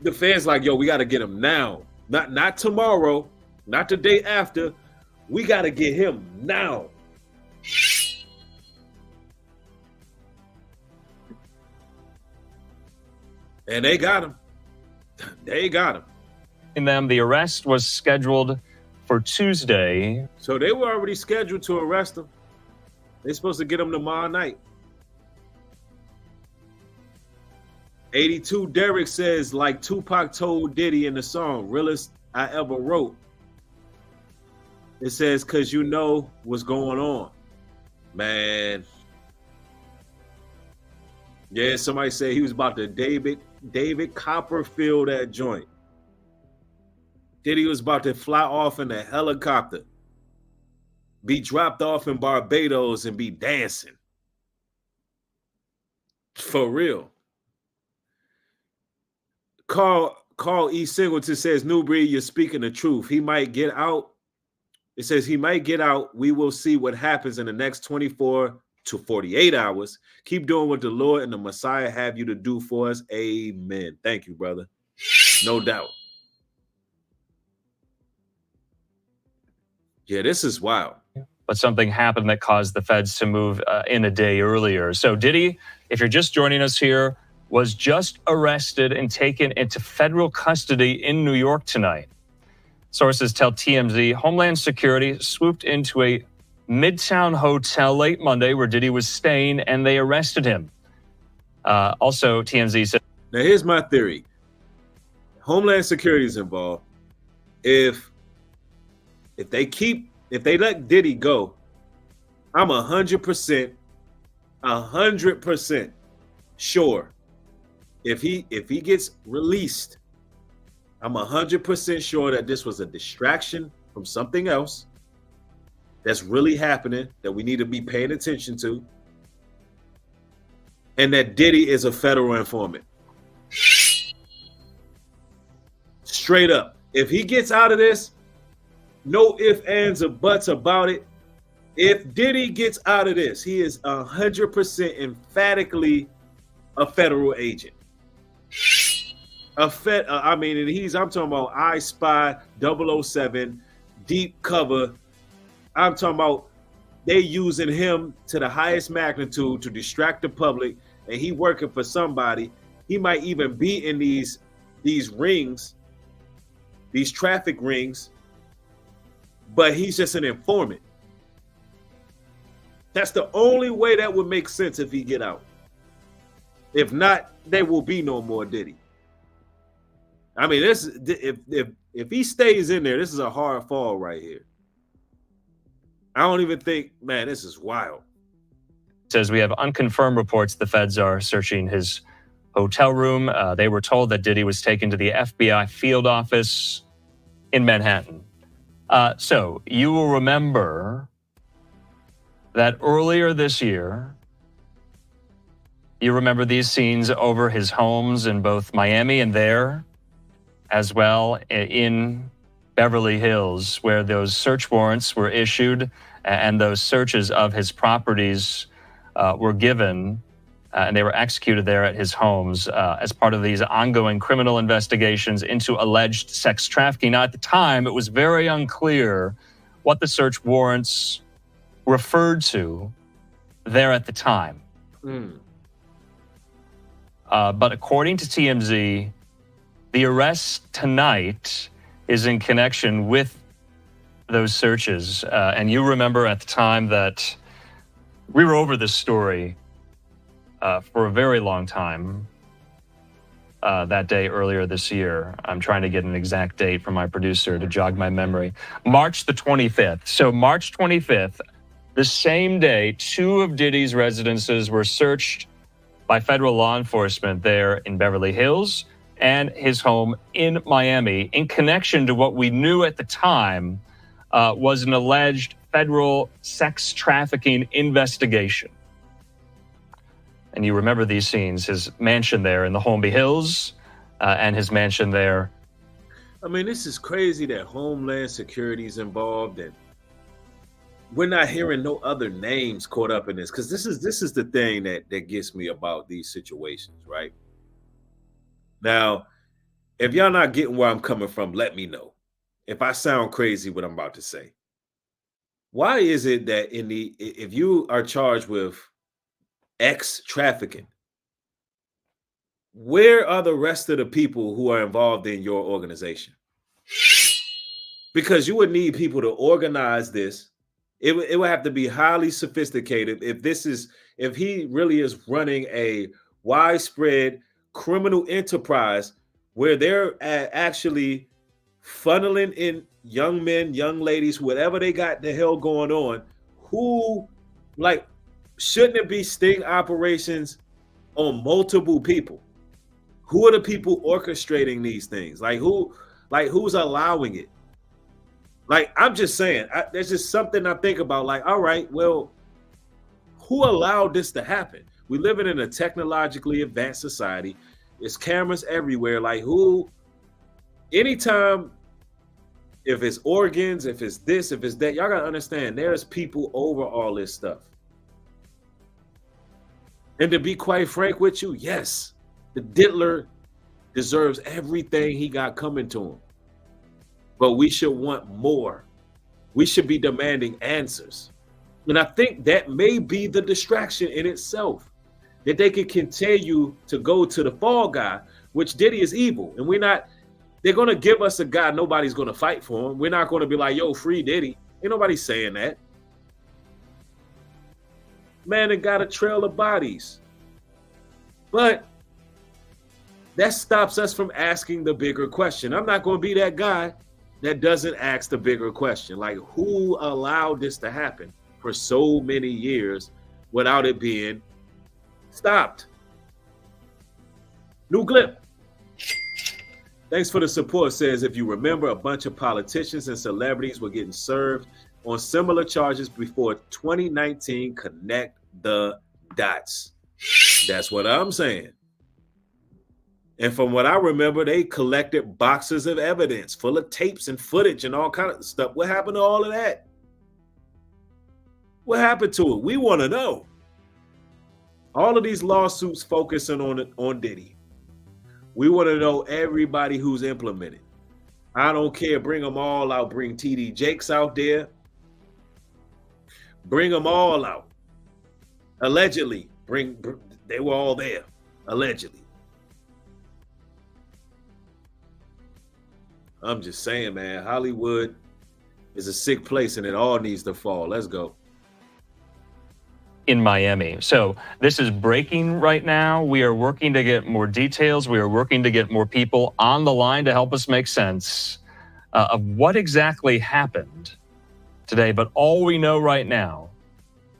the feds like, yo, we got to get him now. Not tomorrow, not the day after. We got to get him now. And they got him. They got him. In them, the arrest was scheduled for Tuesday. So they were already scheduled to arrest him. They're supposed to get him tomorrow night. 82 Derek says, like Tupac told Diddy in the song, realest I ever wrote. It says, cause you know what's going on. Man. Yeah, somebody said he was about to David Copperfield that joint. Diddy was about to fly off in a helicopter, be dropped off in Barbados and be dancing. For real. Carl E. Singleton says, Newbury, you're speaking the truth. He might get out. It says he might get out. We will see what happens in the next 24 to 48 hours. Keep doing what the Lord and the Messiah have you to do for us. Amen. Thank you, brother. No doubt. Yeah, this is wild. But something happened that caused the feds to move in a day earlier. So Diddy, if you're just joining us here, was just arrested and taken into federal custody in New York tonight. Sources tell TMZ Homeland Security swooped into a Midtown hotel late Monday where Diddy was staying, and they arrested him. Also, TMZ said... Now, here's my theory. Homeland Security is involved. If they let Diddy go, I'm 100% sure if he gets released, I'm 100% sure that this was a distraction from something else that's really happening that we need to be paying attention to, and that Diddy is a federal informant. Straight up. If he gets out of this, no ifs, ands, or buts about it, If Diddy gets out of this, he is 100% emphatically a federal agent. I'm talking about I Spy 007, deep cover. I'm talking about they using him to the highest magnitude to distract the public, and he working for somebody. He might even be in these rings, these traffic rings, but he's just an informant. That's the only way that would make sense if he get out. If not, there will be no more Diddy. I mean, this if he stays in there, this is a hard fall right here. I don't even think, man, this is wild. Says we have unconfirmed reports the feds are searching his hotel room. They were told that Diddy was taken to the FBI field office in Manhattan. So you will remember that earlier this year, you remember these scenes over his homes in both Miami and there, as well in Beverly Hills, where those search warrants were issued and those searches of his properties were given, and they were executed there at his homes as part of these ongoing criminal investigations into alleged sex trafficking. Now, at the time, it was very unclear what the search warrants referred to there at the time. But according to TMZ, the arrest tonight is in connection with those searches. And you remember at the time that we were over this story for a very long time that day earlier this year. I'm trying to get an exact date from my producer to jog my memory. March the 25th. So March 25th, the same day, 2 of Diddy's residences were searched by federal law enforcement there in Beverly Hills and his home in Miami in connection to what we knew at the time was an alleged federal sex trafficking investigation. And you remember these scenes, his mansion there in the Holmby Hills and his mansion there. I mean, this is crazy that Homeland Security is involved, and we're not hearing no other names caught up in this, because this is the thing that gets me about these situations, right? Now, if y'all not getting where I'm coming from, let me know. If I sound crazy what I'm about to say. Why is it that if you are charged with X trafficking, where are the rest of the people who are involved in your organization? Because you would need people to organize this. It would have to be highly sophisticated if he really is running a widespread criminal enterprise where they're actually funneling in young men, young ladies, whatever they got the hell going on, who, like, shouldn't it be sting operations on multiple people? Who are the people orchestrating these things? Who's allowing it? Like, I'm just saying, there's just something I think about, like, all right, well, who allowed this to happen? We live in a technologically advanced society. There's cameras everywhere. Like, anytime, if it's organs, if it's this, if it's that, y'all gotta understand, there's people over all this stuff. And to be quite frank with you, yes, the diddler deserves everything he got coming to him. But we should want more. We should be demanding answers. And I think that may be the distraction in itself, that they can continue to go to the fall guy, which Diddy is evil. And they're going to give us a guy nobody's going to fight for him. We're not going to be like, yo, free Diddy. Ain't nobody saying that. Man, it got a trail of bodies. But that stops us from asking the bigger question. I'm not going to be that guy that doesn't ask the bigger question. Like, who allowed this to happen for so many years without it being stopped? New Glip. Thanks for the support. Says, if you remember, a bunch of politicians and celebrities were getting served on similar charges before 2019. Connect the dots. That's what I'm saying. And from what I remember, they collected boxes of evidence full of tapes and footage and all kinds of stuff. What happened to all of that? What happened to it? We want to know. All of these lawsuits focusing on Diddy. We want to know everybody who's implemented. I don't care. Bring them all out. Bring TD Jakes out there. Bring them all out. Allegedly. They were all there. Allegedly. I'm just saying, man, Hollywood is a sick place and it all needs to fall. Let's go. In Miami. So this is breaking right now. We are working to get more details. We are working to get more people on the line to help us make sense of what exactly happened today. But all we know right now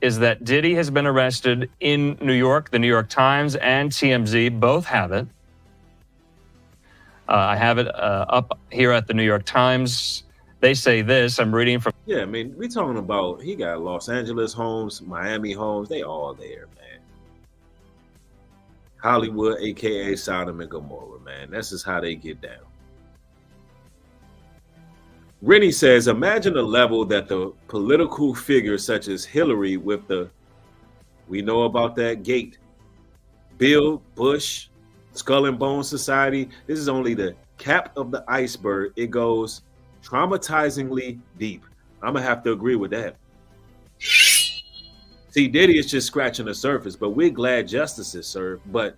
is that Diddy has been arrested in New York. The New York Times and TMZ both have it. I have it up here at the New York Times. They say this, I'm reading from... Yeah, I mean, we talking about, he got Los Angeles homes, Miami homes, they all there, man. Hollywood, AKA Sodom and Gomorrah, man. That's just how they get down. Rennie says, imagine the level that the political figures such as Hillary with we know about that gate, Bill, Bush, Skull and Bone Society. This is only the cap of the iceberg. It goes traumatizingly deep. I'm gonna have to agree with that. See, Diddy is just scratching the surface, but we're glad justice is served. But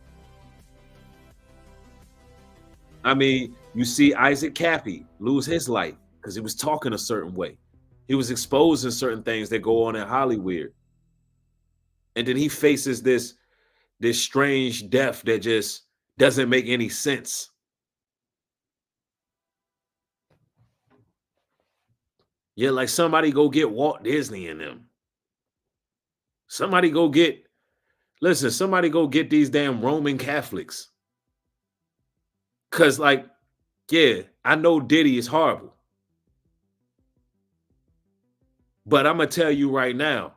I mean, you see Isaac Cappy lose his life because he was talking a certain way. He was exposing certain things that go on in Hollywood. And then he faces this strange death that just doesn't make any sense. Yeah, like somebody go get Walt Disney in them. Somebody go get these damn Roman Catholics. Cause like, yeah, I know Diddy is horrible. But I'm gonna tell you right now,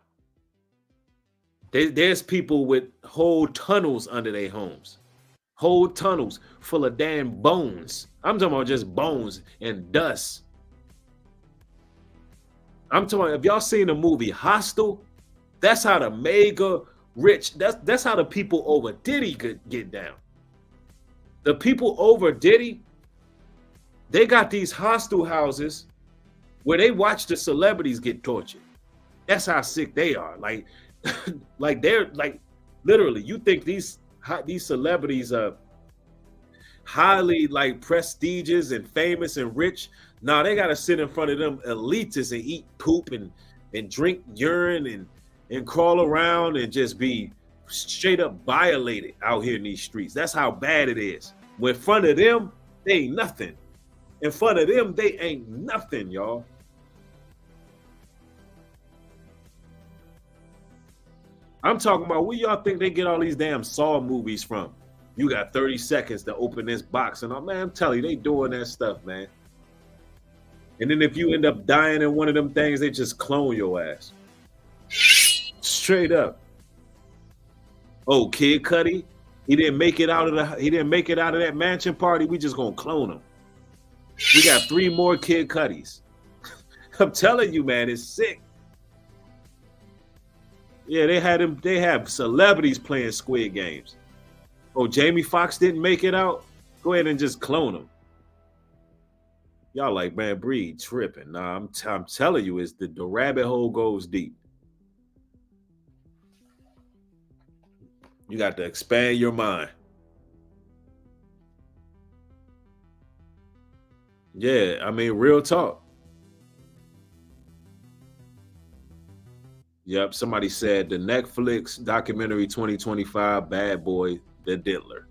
there's people with whole tunnels under their homes. Whole tunnels full of damn bones. I'm talking about just bones and dust. I'm talking, if y'all seen the movie Hostel, that's how the mega rich, that's how the people over Diddy could get down. The people over Diddy, they got these hostel houses where they watch the celebrities get tortured. That's how sick they are. Like, like they're like, literally, you think these celebrities are highly like prestigious and famous and rich? Nah, they gotta sit in front of them elitists and eat poop and drink urine and crawl around and just be straight up violated out here in these streets. That's how bad it is. When in front of them, they ain't nothing. In front of them, they ain't nothing, y'all. I'm talking about, where y'all think they get all these damn Saw movies from? You got 30 seconds to open this box. And man, I'm telling you, they doing that stuff, man. And then if you end up dying in one of them things, they just clone your ass. Straight up. Oh, Kid Cudi, he didn't make it out of that mansion party. We just gonna clone him. We got 3 more Kid Cudis. I'm telling you, man, it's sick. Yeah, they have celebrities playing Squid Games. Oh, Jamie Foxx didn't make it out? Go ahead and just clone him. Y'all like, man, Breed tripping. Nah, I'm telling you, the rabbit hole goes deep. You got to expand your mind. Yeah, I mean, real talk. Yep, somebody said the Netflix documentary 2025, Bad Boy, the Diddler.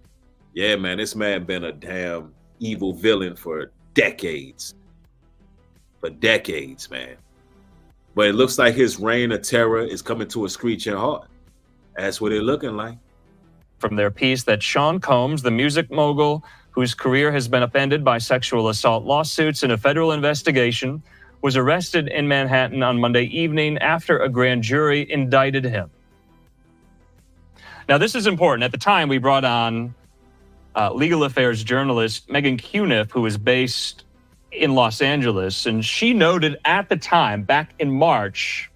Yeah, man, this man been a damn evil villain for decades. For decades, man. But it looks like his reign of terror is coming to a screeching halt. That's what it's looking like. From their piece that Sean Combs, the music mogul, whose career has been upended by sexual assault lawsuits in a federal investigation, was arrested in Manhattan on Monday evening after a grand jury indicted him. Now, this is important. At the time, we brought on legal affairs journalist Megan Cuniff, who is based in Los Angeles, and she noted at the time, back in March,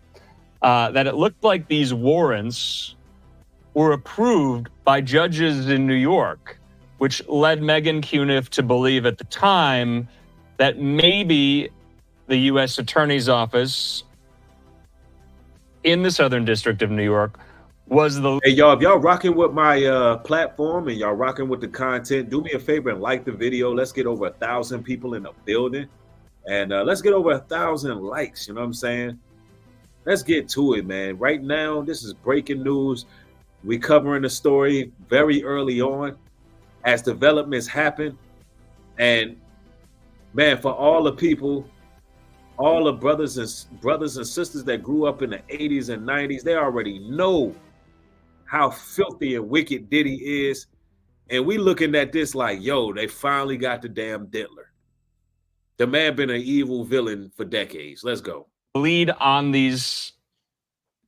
that it looked like these warrants were approved by judges in New York, which led Megan Cuniff to believe at the time that maybe the U.S. Attorney's Office in the Southern District of New York was the... Hey, y'all, if y'all rocking with my platform and y'all rocking with the content, do me a favor and like the video. Let's get over 1,000 people in the building. And let's get over 1,000 likes, you know what I'm saying? Let's get to it, man. Right now, this is breaking news. We covering the story very early on as developments happen. And man, for all the people, all the brothers and sisters that grew up in the 80s and 90s, they already know how filthy and wicked Diddy is. And we looking at this like, yo, they finally got the damn Diddler. The man been an evil villain for decades. Let's go. Lead on these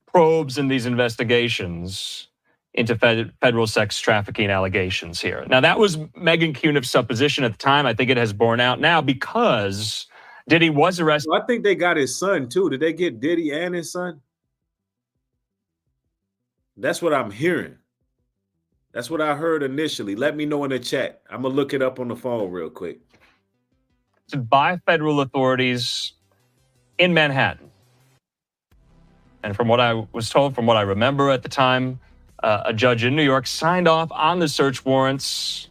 probes and these investigations into federal sex trafficking allegations here. Now, that was Megan Cuniff's supposition at the time. I think it has borne out now because Diddy was arrested. I think they got his son too. Did they get Diddy and his son? That's what I'm hearing. That's what I heard initially. Let me know in the chat. I'm going to look it up on the phone real quick. By federal authorities in Manhattan. And from what I was told, from what I remember at the time, a judge in New York signed off on the search warrants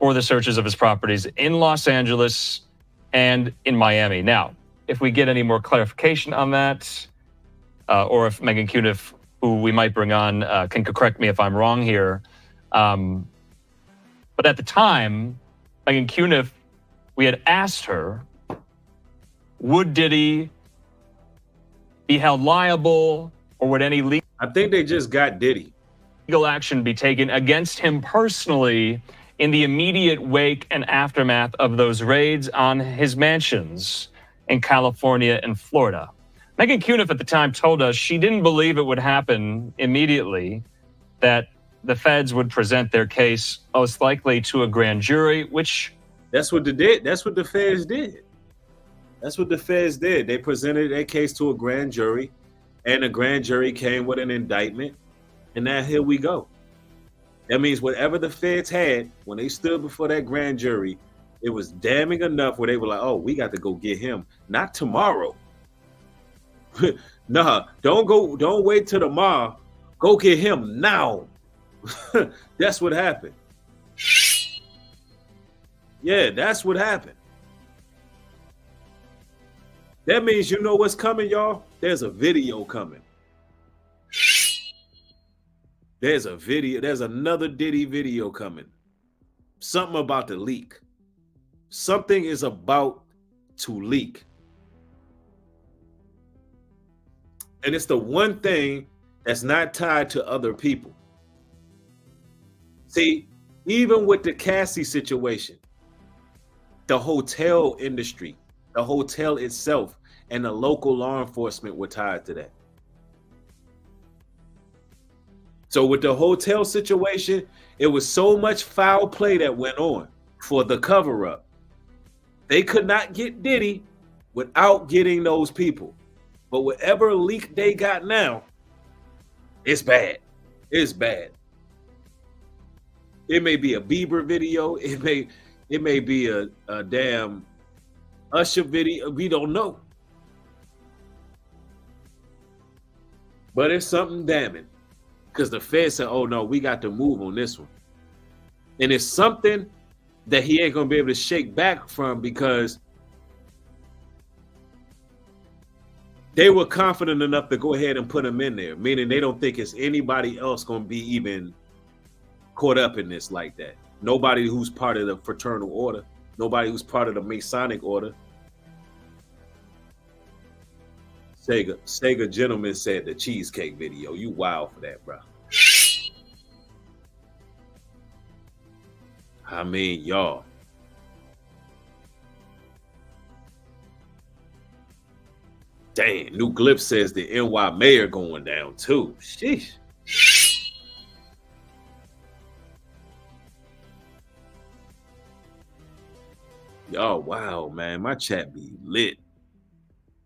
for the searches of his properties in Los Angeles and in Miami. Now, if we get any more clarification on that, or if Megan Cuniff, who we might bring on, can correct me if I'm wrong here. But at the time, Megan Cuniff, we had asked her, would Diddy be held liable, or would any legal... I think they just got Diddy. ...legal action be taken against him personally in the immediate wake and aftermath of those raids on his mansions in California and Florida. Megan Cuniff at the time told us she didn't believe it would happen immediately, that the feds would present their case most likely to a grand jury, which... That's what they did. That's what the feds did. That's what the feds did. They presented their case to a grand jury, and the grand jury came with an indictment, and now here we go. That means whatever the feds had when they stood before that grand jury, it was damning enough where they were like, oh, we got to go get him. Not tomorrow. Nah, don't wait till tomorrow. Go get him now. That's what happened. Yeah, that's what happened. That means you know what's coming, y'all? There's a video coming. There's a video. There's another Diddy video coming. Something about to leak. Something is about to leak. And it's the one thing that's not tied to other people. See, even with the Cassie situation, the hotel industry, the hotel itself, and the local law enforcement were tied to that. So with the hotel situation, it was so much foul play that went on for the cover-up. They could not get Diddy without getting those people. But whatever leak they got now, it's bad. It's bad. It may be a Bieber video. It may be a damn Usher video. We don't know. But it's something damning. Because the Fed said, oh no, we got to move on this one. And it's something that he ain't going to be able to shake back from, because they were confident enough to go ahead and put him in there, meaning they don't think it's anybody else going to be even caught up in this like that. Nobody who's part of the fraternal order, nobody who's part of the Masonic order. Sega Gentleman said the cheesecake video. You wild for that, bro. I mean, y'all. Dang, New Glip says the NY mayor going down too. Sheesh. Y'all, wow, man. My chat be lit.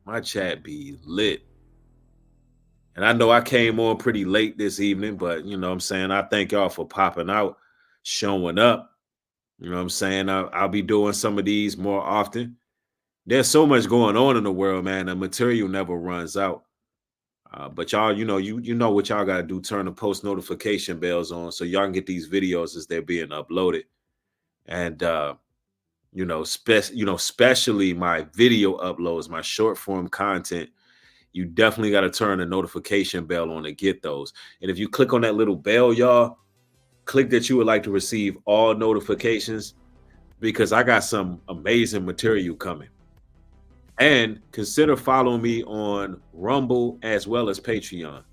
My chat be lit. And I know I came on pretty late this evening, but you know what I'm saying? I thank y'all for popping out, showing up. You know what I'm saying? I'll be doing some of these more often. There's so much going on in the world, man. The material never runs out. But y'all, you know what y'all gotta do. Turn the post notification bells on so y'all can get these videos as they're being uploaded. And especially my video uploads, my short form content. You definitely got to turn the notification bell on to get those. And if you click on that little bell, y'all, click that you would like to receive all notifications, because I got some amazing material coming. And consider following me on Rumble as well as Patreon.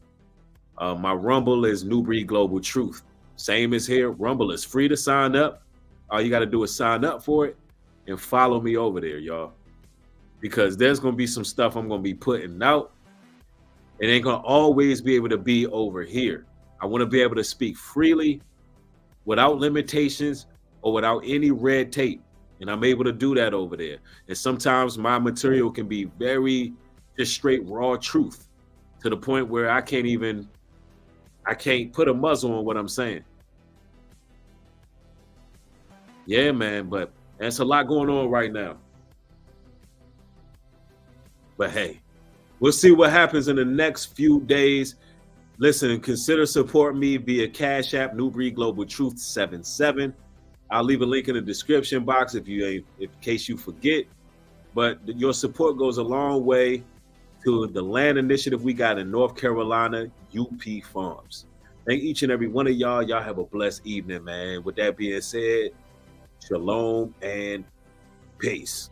My Rumble is New Breed Global Truth. Same as here. Rumble is free to sign up. All you got to do is sign up for it and follow me over there, y'all. Because there's going to be some stuff I'm going to be putting out. It ain't going to always be able to be over here. I want to be able to speak freely without limitations or without any red tape. And I'm able to do that over there. And sometimes my material can be very just straight raw truth, to the point where I can't put a muzzle on what I'm saying. Yeah, man, but there's a lot going on right now. But hey, we'll see what happens in the next few days. Listen, consider supporting me via Cash App, New Breed Global Truth 77. I'll leave a link in the description box in case you forget. But your support goes a long way to the land initiative we got in North Carolina, UP Farms. Thank each and every one of y'all. Y'all have a blessed evening, man. With that being said, shalom and peace.